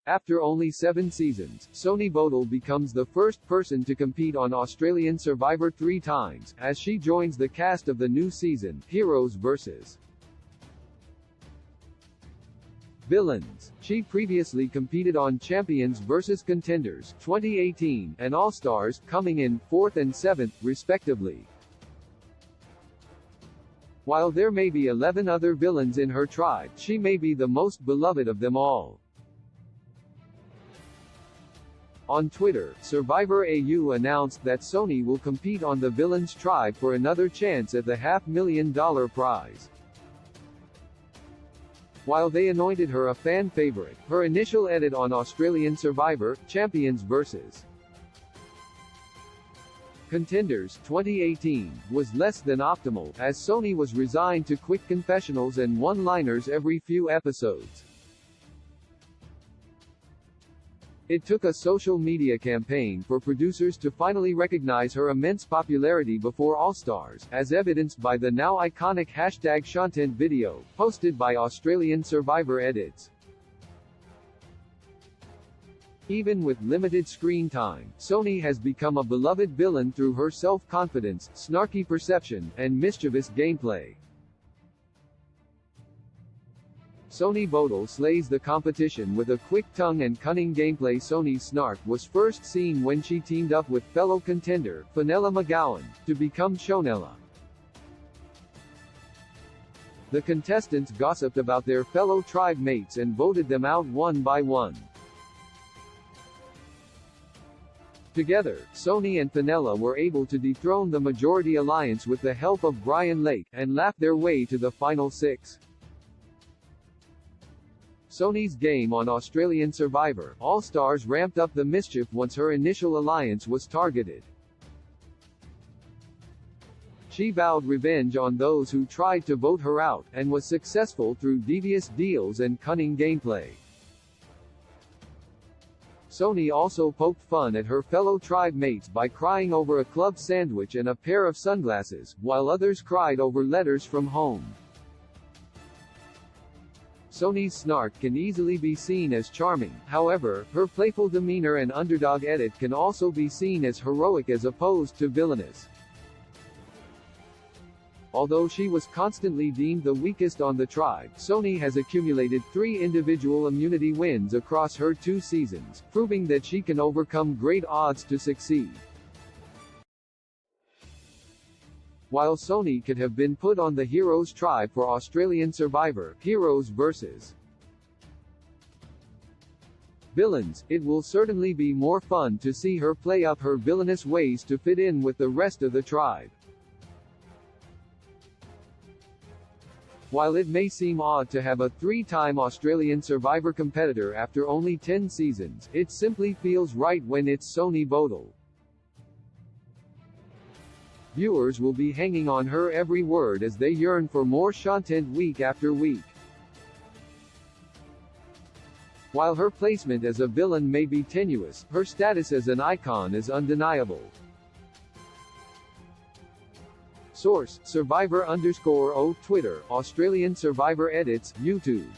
After only 7 seasons, Shonee Bodle becomes the first person to compete on Australian Survivor 3 times, as she joins the cast of the new season, Heroes vs. Villains. She previously competed on Champions vs. Contenders 2018 and All-Stars, coming in 4th and 7th, respectively. While there may be 11 other villains in her tribe, she may be the most beloved of them all. On Twitter, Survivor AU announced that Shonee will compete on the Villains tribe for another chance at the $500,000 prize. While they anointed her a fan favorite, her initial edit on Australian Survivor, Champions vs. Contenders 2018, was less than optimal, as Shonee was resigned to quick confessionals and one-liners every few episodes. It took a social media campaign for producers to finally recognize her immense popularity before All-Stars, as evidenced by the now iconic #Shontent video, posted by Australian Survivor Edits. Even with limited screen time, Shonee has become a beloved villain through her self-confidence, snarky perception, and mischievous gameplay. Shonee Bodle slays the competition with a quick tongue and cunning gameplay. Shonee's snark was first seen when she teamed up with fellow contender, Fenella McGowan, to become Shonella. The contestants gossiped about their fellow tribe mates and voted them out one by one. Together, Shonee and Fenella were able to dethrone the majority alliance with the help of Brian Lake, and laugh their way to the final 6. Shonee's game on Australian Survivor, All-Stars ramped up the mischief once her initial alliance was targeted. She vowed revenge on those who tried to vote her out, and was successful through devious deals and cunning gameplay. Shonee also poked fun at her fellow tribe mates by crying over a club sandwich and a pair of sunglasses, while others cried over letters from home. Shonee's snark can easily be seen as charming, however, her playful demeanor and underdog edit can also be seen as heroic as opposed to villainous. Although she was constantly deemed the weakest on the tribe, Shonee has accumulated 3 individual immunity wins across her 2 seasons, proving that she can overcome great odds to succeed. While Shonee could have been put on the Heroes tribe for Australian Survivor, Heroes vs. Villains, it will certainly be more fun to see her play up her villainous ways to fit in with the rest of the tribe. While it may seem odd to have a 3-time Australian Survivor competitor after only 10 seasons, it simply feels right when it's Shonee Bodle. Viewers will be hanging on her every word as they yearn for more Shontent week after week. While her placement as a villain may be tenuous, her status as an icon is undeniable. Source: Survivor_O Twitter, Australian Survivor Edits, YouTube.